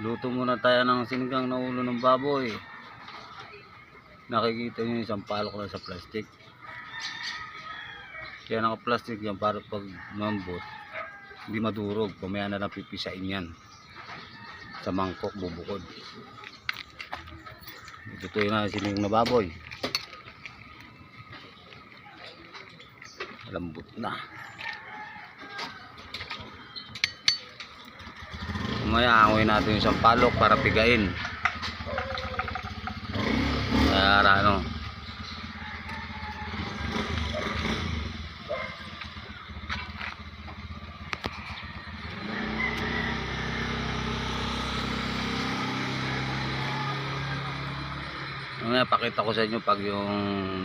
Luto muna tayo ng sinigang na ulo ng baboy. Nakikita nyo isang palok na sa plastic. Kaya naka-plastic yan para pag mambot hindi madurog. Pamaya na lang pipisain yan sa mangkok, bubukod. Ito na sinigang na baboy. Lambot na. Mamaya angoy natin yung isang palok para pigain. Para ano. Mamaya pakita ko sa inyo pag yung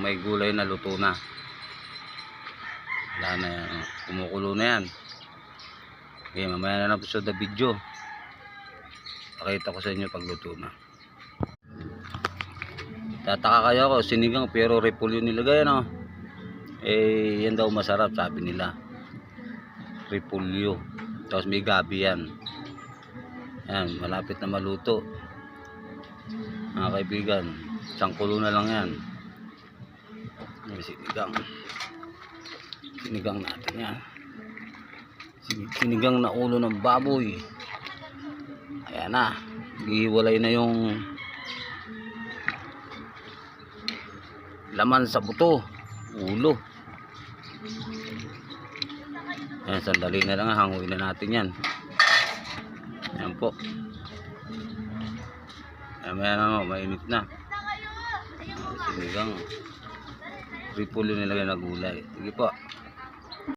may gulay na luto na. Wala na yan. Kumukulo na yan. Okay, mamaya na po sa video. Pakita ko sa inyo pag luto na. Tataka kayo ako, sinigang pero repolyo nilagay, no? Eh, yan daw masarap, sabi nila. Repolyo. Tapos may gabi yan. Yan, malapit na maluto. Mga kaibigan, isang kulo na lang yan. May sinigang. Sinigang natin yan. Sinigang na ulo ng baboy. Ayan na. Ihiwalay na yung laman sa buto, ulo. Ayan, sandali na lang, hanguin na natin yan. Ayan po. Ayan na, mainit na. Sinigang repolyo nilagay na gulay. Sige po.